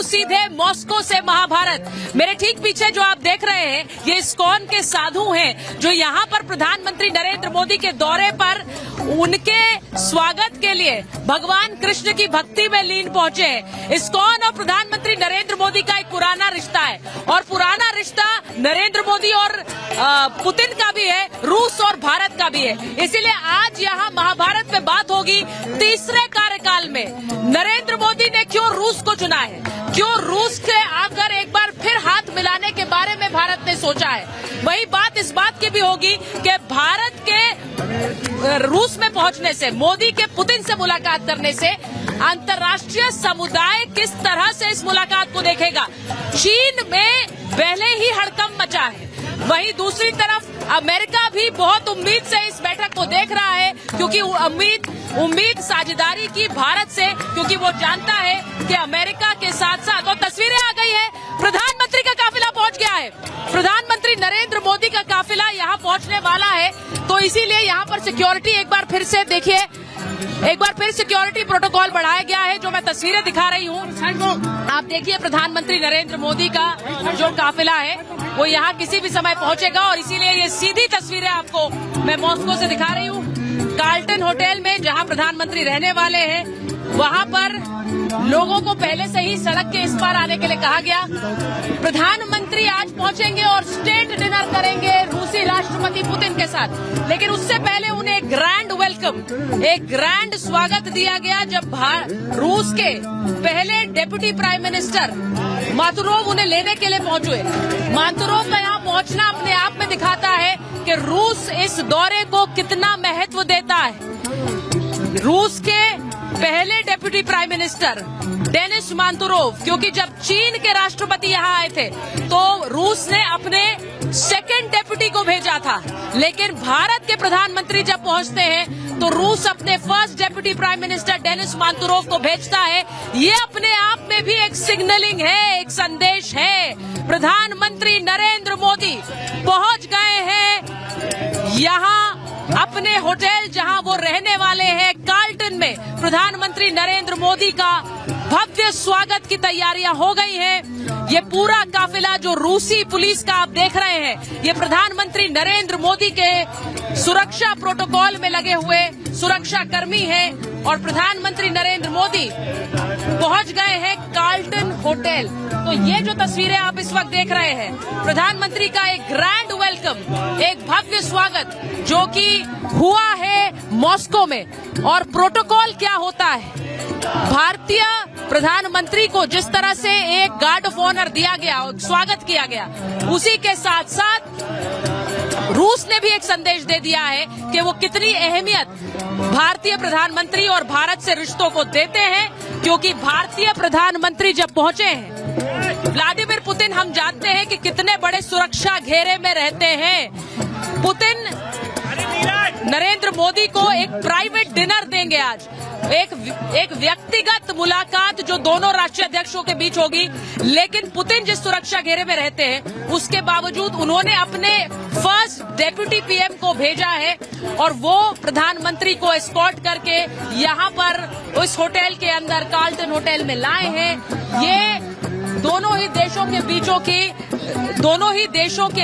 सीधे मॉस्को से महाभारत। मेरे ठीक पीछे जो आप देख रहे हैं ये इस्कॉन के साधु हैं जो यहाँ पर प्रधानमंत्री नरेंद्र मोदी के दौरे पर उनके स्वागत के लिए भगवान कृष्ण की भक्ति में लीन पहुंचे हैं। इस्कॉन और प्रधानमंत्री नरेंद्र मोदी का एक पुराना रिश्ता है और पुराना रिश्ता नरेंद्र मोदी और पुतिन का भी है, रूस और भारत का भी है। इसीलिए आज यहाँ महाभारत में बात होगी तीसरे कार्यकाल में नरेंद्र मोदी ने क्यों रूस को चुना है, क्यों रूस के आकर एक बार फिर हाथ मिलाने के बारे में भारत ने सोचा है। वही बात इस बात की भी होगी कि भारत के रूस में पहुंचने से, मोदी के पुतिन से मुलाकात करने से अंतर्राष्ट्रीय समुदाय किस तरह से इस मुलाकात को देखेगा। चीन में पहले ही हड़कंप मचा है, वहीं दूसरी तरफ अमेरिका भी बहुत उम्मीद से इस बैठक को देख रहा है क्योंकि उम्मीद साझेदारी की भारत से, क्योंकि वो जानता है कि अमेरिका के साथ साथ, और तस्वीरें आ गई है, प्रधानमंत्री का काफिला पहुंच गया है, प्रधानमंत्री नरेंद्र मोदी का काफिला यहाँ पहुंचने वाला है। तो इसीलिए यहाँ पर सिक्योरिटी एक बार फिर से देखिए, एक बार फिर सिक्योरिटी प्रोटोकॉल बढ़ाया गया है जो मैं तस्वीरें दिखा रही हूँ। आप देखिए प्रधानमंत्री नरेंद्र मोदी का जो काफिला है वो यहाँ किसी भी समय पहुंचेगा और इसीलिए ये सीधी तस्वीरें आपको मैं मॉस्को से दिखा रही हूँ। कार्ल्टन होटल में जहाँ प्रधानमंत्री रहने वाले हैं वहाँ पर लोगों को पहले से ही सड़क के इस पार आने के लिए कहा गया। प्रधानमंत्री आज पहुंचेंगे और स्टेट डिनर करेंगे रूसी राष्ट्रपति पुतिन के साथ, लेकिन उससे पहले उन्हें एक ग्रैंड वेलकम, एक ग्रैंड स्वागत दिया गया जब रूस के पहले डेप्यूटी प्राइम मिनिस्टर मातुरोव उन्हें लेने के लिए पहुंचे। मातुरोव का यहाँ पहुंचना अपने आप में दिखाता है कि रूस इस दौरे को कितना महत्व देता है। रूस के पहले डेप्यूटी प्राइम मिनिस्टर डेनिस मांतुरोव, क्योंकि जब चीन के राष्ट्रपति यहाँ आए थे तो रूस ने अपने सेकंड डेप्यूटी को भेजा था, लेकिन भारत के प्रधानमंत्री जब पहुंचते हैं तो रूस अपने first deputy prime minister Denis Manturov को भेजता है। ये अपने आप में भी एक सिग्नलिंग है, एक संदेश है। प्रधानमंत्री नरेंद्र मोदी पहुंच गए हैं यहाँ अपने होटल जहां वो रहने वाले हैं कार्ल्टन में। प्रधानमंत्री नरेंद्र मोदी का भव्य स्वागत की तैयारियां हो गई हैं। ये पूरा काफिला जो रूसी पुलिस का आप देख रहे हैं, ये प्रधानमंत्री नरेंद्र मोदी के सुरक्षा प्रोटोकॉल में लगे हुए सुरक्षा कर्मी हैं और प्रधानमंत्री नरेंद्र मोदी पहुंच गए हैं कार्ल्टन होटल। तो ये जो तस्वीरें आप इस वक्त देख रहे हैं, प्रधानमंत्री का एक ग्रैंड वेलकम, एक भव्य स्वागत जो कि हुआ है मॉस्को में। और प्रोटोकॉल क्या होता है, भारतीय प्रधानमंत्री को जिस तरह से एक गार्ड ऑफ ऑनर दिया गया, स्वागत किया गया, उसी के साथ साथ रूस ने भी एक संदेश दे दिया है कि वो कितनी अहमियत भारतीय प्रधानमंत्री और भारत से रिश्तों को देते हैं, क्योंकि भारतीय प्रधानमंत्री जब पहुंचे हैं, व्लादिमीर पुतिन हम जानते हैं कि कितने बड़े सुरक्षा घेरे में रहते हैं। पुतिन नरेंद्र मोदी को एक प्राइवेट डिनर देंगे आज, एक व्यक्तिगत मुलाकात जो दोनों राष्ट्रीय अध्यक्षों के बीच होगी, लेकिन पुतिन जिस सुरक्षा घेरे में रहते हैं उसके बावजूद उन्होंने अपने फर्स्ट डेप्यूटी पीएम को भेजा है और वो प्रधानमंत्री को एस्कॉर्ट करके यहाँ पर उस होटल के अंदर कार्ल्टन होटल में लाए हैं। ये दोनों ही देशों के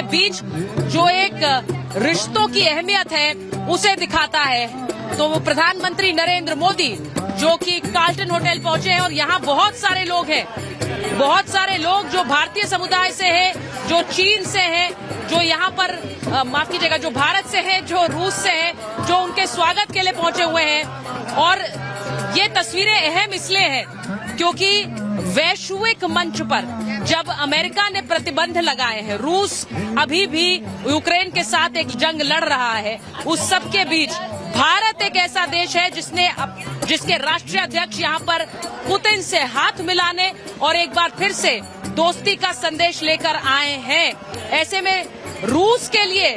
बीच जो एक रिश्तों की अहमियत है उसे दिखाता है। तो वो प्रधानमंत्री नरेंद्र मोदी जो कि कार्ल्टन होटल पहुंचे हैं और यहाँ बहुत सारे लोग हैं, बहुत सारे लोग जो भारतीय समुदाय से हैं, जो चीन से हैं, जो यहाँ पर माफ कीजिएगा, जो भारत से हैं, जो रूस से हैं, जो उनके स्वागत के लिए पहुंचे हुए हैं। और ये तस्वीरें अहम इसलिए हैं क्योंकि वैश्विक मंच पर जब अमेरिका ने प्रतिबंध लगाए हैं, रूस अभी भी यूक्रेन के साथ एक जंग लड़ रहा है, उस सब के बीच भारत एक ऐसा देश है जिसके राष्ट्रीय अध्यक्ष यहाँ पर पुतिन से हाथ मिलाने और एक बार फिर से दोस्ती का संदेश लेकर आए हैं। ऐसे में रूस के लिए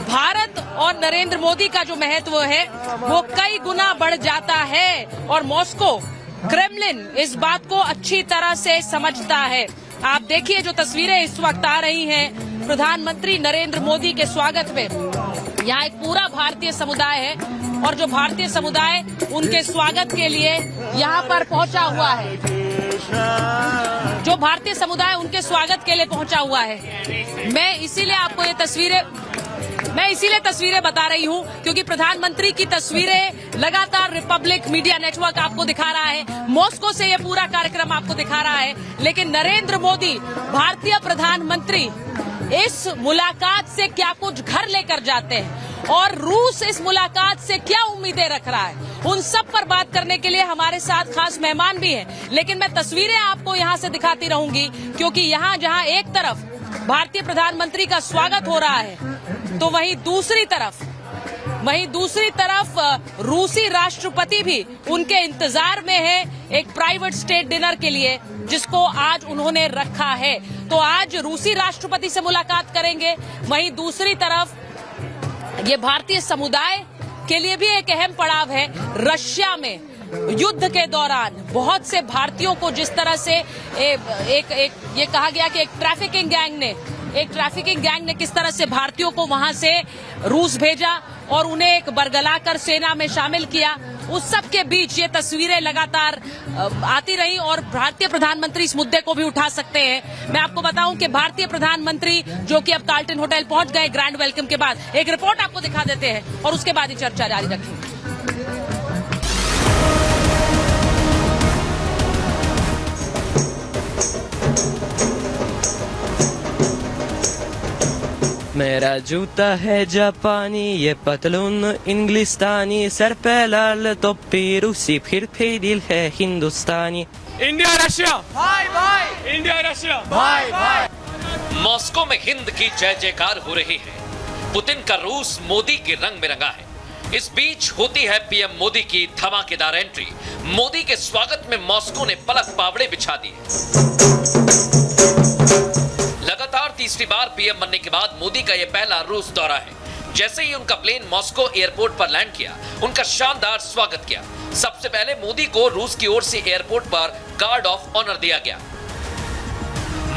भारत और नरेंद्र मोदी का जो महत्व है वो कई गुना बढ़ जाता है और मॉस्को, क्रेमलिन इस बात को अच्छी तरह से समझता है। आप देखिए जो तस्वीरें इस वक्त आ रही हैं प्रधानमंत्री नरेंद्र मोदी के स्वागत में, यहाँ एक पूरा भारतीय समुदाय है और जो भारतीय समुदाय उनके स्वागत के लिए यहाँ पर पहुंचा हुआ है। जो भारतीय समुदाय उनके स्वागत के लिए पहुंचा हुआ है। मैं इसीलिए आपको ये तस्वीरें बता रही हूं क्योंकि प्रधानमंत्री की तस्वीरें लगातार रिपब्लिक मीडिया नेटवर्क आपको दिखा रहा है, मॉस्को से ये पूरा कार्यक्रम आपको दिखा रहा है। लेकिन नरेंद्र मोदी भारतीय प्रधानमंत्री इस मुलाकात से क्या कुछ घर लेकर जाते हैं और रूस इस मुलाकात से क्या उम्मीदें रख रहा है, उन सब पर बात करने के लिए हमारे साथ खास मेहमान भी हैं। लेकिन मैं तस्वीरें आपको यहां से दिखाती रहूंगी क्योंकि यहां जहां एक तरफ भारतीय प्रधानमंत्री का स्वागत हो रहा है तो वहीं दूसरी तरफ रूसी राष्ट्रपति भी उनके इंतजार में है एक प्राइवेट स्टेट डिनर के लिए जिसको आज उन्होंने रखा है। तो आज रूसी राष्ट्रपति से मुलाकात करेंगे, वहीं दूसरी तरफ ये भारतीय समुदाय के लिए भी एक अहम पड़ाव है। रशिया में युद्ध के दौरान बहुत से भारतीयों को जिस तरह से ये कहा गया कि एक ट्रैफिकिंग गैंग ने किस तरह से भारतीयों को वहां से रूस भेजा और उन्हें एक बरगलाकर सेना में शामिल किया, उस सब के बीच ये तस्वीरें लगातार आती रही और भारतीय प्रधानमंत्री इस मुद्दे को भी उठा सकते हैं। मैं आपको बताऊं कि भारतीय प्रधानमंत्री जो कि अब कार्ल्टन होटल पहुंच गए ग्रैंड वेलकम के बाद, एक रिपोर्ट आपको दिखा देते हैं और उसके बाद ही चर्चा जारी रखेंगे। मेरा जूता है जापानी, ये पतलून इंग्लिस्तानी, सर पे लाल टोपी रूसी, फिर भी दिल है हिंदुस्तानी। इंडिया रशिया भाई भाई, इंडिया रशिया भाई भाई। मॉस्को में हिंद की जय जयकार हो रही है। पुतिन का रूस मोदी के रंग में रंगा है। इस बीच होती है पीएम मोदी की धमाकेदार एंट्री। मोदी के स्वागत में मॉस्को ने पलक पावड़े बिछा दिए। लगातार तीसरी बार पीएम बनने के बाद मोदी का यह पहला रूस दौरा है। जैसे ही उनका प्लेन मॉस्को एयरपोर्ट पर लैंड किया, उनका शानदार स्वागत किया। सबसे पहले मोदी को रूस की ओर से एयरपोर्ट पर गार्ड ऑफ ऑनर दिया गया।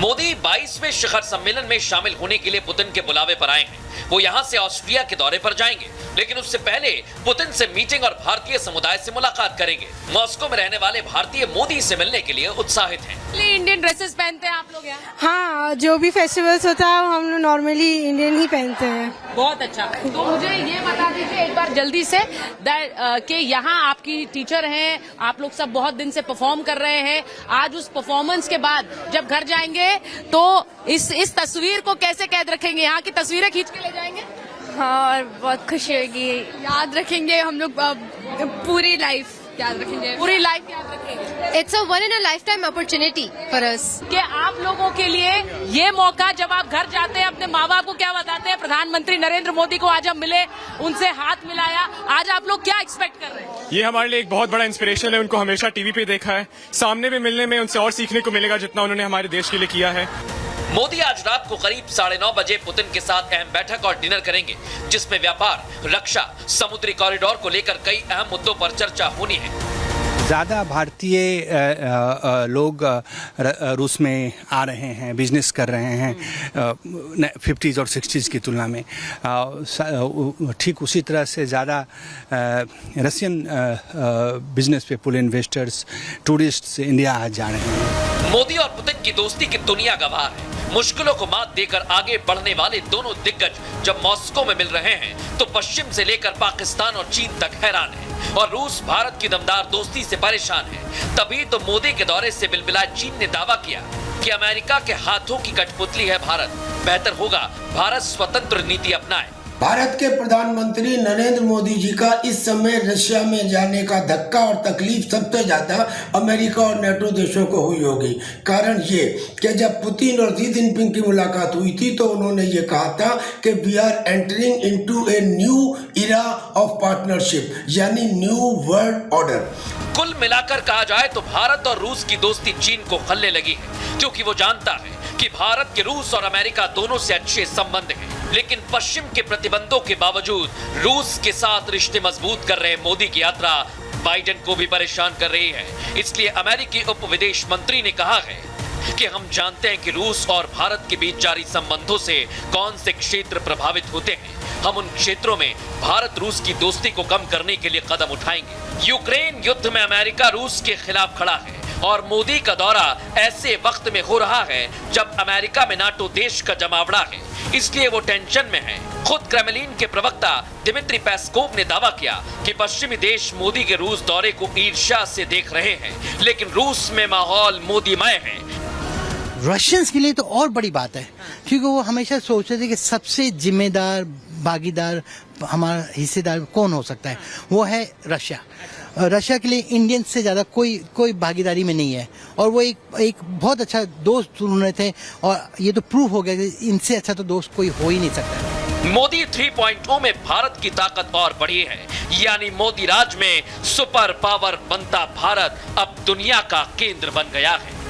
मोदी 22वें शिखर सम्मेलन में शामिल होने के लिए पुतिन के बुलावे पर आए हैं। वो यहां से ऑस्ट्रिया के दौरे पर जाएंगे, लेकिन उससे पहले पुतिन से मीटिंग और भारतीय समुदाय से मुलाकात करेंगे। मॉस्को में रहने वाले भारतीय मोदी से मिलने के लिए उत्साहित हैं। इंडियन ड्रेसेस पहनते हैं आप लोग यहाँ? हाँ, जो भी फेस्टिवल्स होता है हम लोग नॉर्मली इंडियन ही पहनते हैं। बहुत अच्छा। तो मुझे ये बता दीजिए एक बार जल्दी से कि यहाँ आपकी टीचर हैं, आप लोग सब बहुत दिन से परफॉर्म कर रहे हैं। आज उस परफॉर्मेंस के बाद जब घर जाएंगे तो इस तस्वीर को कैसे कैद रखेंगे? यहाँ की तस्वीरें खींच के ले जाएंगे? हाँ, और बहुत खुशी होगी। याद रखेंगे हम लोग पूरी लाइफ याद रखेंगे। It's a one in a lifetime opportunity for us. कि आप लोगों के लिए ये मौका, जब आप घर जाते हैं अपने माँ बाप को क्या बताते हैं? प्रधानमंत्री नरेंद्र मोदी को आज हम मिले, उनसे हाथ मिलाया। आज आप लोग क्या एक्सपेक्ट कर रहे हैं? ये हमारे लिए एक बहुत बड़ा इंस्पिरेशन है। उनको हमेशा टीवी पे देखा है, सामने भी मिलने में उनसे और सीखने को मिलेगा जितना उन्होंने हमारे देश के लिए किया है। मोदी आज रात को करीब 9:30 बजे पुतिन के साथ अहम बैठक और डिनर करेंगे, जिसमें व्यापार, रक्षा, समुद्री कॉरिडोर को लेकर कई अहम मुद्दों पर चर्चा होनी है। ज़्यादा भारतीय लोग रूस में आ रहे हैं, बिजनेस कर रहे हैं 50s और 60s की तुलना में। ठीक उसी तरह से ज़्यादा रशियन बिजनेस पे पुल इन्वेस्टर्स, टूरिस्ट्स इंडिया आज जा रहे हैं। मोदी और पुतिन की दोस्ती की दुनिया गवाह है। मुश्किलों को मात देकर आगे बढ़ने वाले दोनों दिग्गज जब मॉस्को में मिल रहे हैं तो पश्चिम से लेकर पाकिस्तान और चीन तक हैरान है और रूस भारत की दमदार दोस्ती से परेशान है। तभी तो मोदी के दौरे से बिलबिलाए चीन ने दावा किया कि अमेरिका के हाथों की कठपुतली है भारत। बेहतर होगा भारत स्वतंत्र नीति अपनाए। भारत के प्रधानमंत्री नरेंद्र मोदी जी का इस समय रशिया में जाने का धक्का और तकलीफ सबसे ज्यादा अमेरिका और नेटो देशों को हुई होगी। कारण ये कि जब पुतिन और शी जिनपिंग की मुलाकात हुई थी तो उन्होंने ये कहा था कि we are entering into a new era of partnership, यानी न्यू वर्ल्ड ऑर्डर। कुल मिलाकर कहा जाए तो भारत और रूस की दोस्ती चीन को खल्ले लगी है, क्योंकि वो जानता है कि भारत के रूस और अमेरिका दोनों से अच्छे संबंध हैं। लेकिन पश्चिम के प्रतिबंधों के बावजूद रूस के साथ रिश्ते मजबूत कर रहे मोदी की यात्रा बाइडेन को भी परेशान कर रही है। इसलिए अमेरिकी उप विदेश मंत्री ने कहा है कि हम जानते हैं कि रूस और भारत के बीच जारी संबंधों से कौन से क्षेत्र प्रभावित होते हैं। हम उन क्षेत्रों में भारत रूस की दोस्ती को कम करने के लिए कदम उठाएंगे। यूक्रेन युद्ध में अमेरिका रूस के खिलाफ खड़ा है और मोदी का दौरा ऐसे वक्त में हो रहा है जब अमेरिका में नाटो देश का जमावड़ा है, इसलिए वो टेंशन में है। खुद क्रेमलिन के प्रवक्ता दिमित्री पेस्कोव ने दावा किया कि पश्चिमी देश मोदी के रूस दौरे को ईर्ष्या से देख रहे हैं, लेकिन रूस में माहौल मोदीमय है। रशियंस के लिए तो और बड़ी बात है, क्योंकि वो हमेशा सोचते थे कि सबसे जिम्मेदार भागीदार हमारा हिस्सेदार कौन हो सकता है, वो है रशिया। रशिया के लिए इंडियन से ज़्यादा कोई भागीदारी में नहीं है, और वो एक बहुत अच्छा दोस्त उन्होंने थे, और ये तो प्रूव हो गया कि इनसे अच्छा तो दोस्त कोई हो ही नहीं सकता। मोदी 3.0 में भारत की ताकत और बढ़ी है, यानी मोदी राज में सुपर पावर बनता भारत अब दुनिया का केंद्र बन गया है।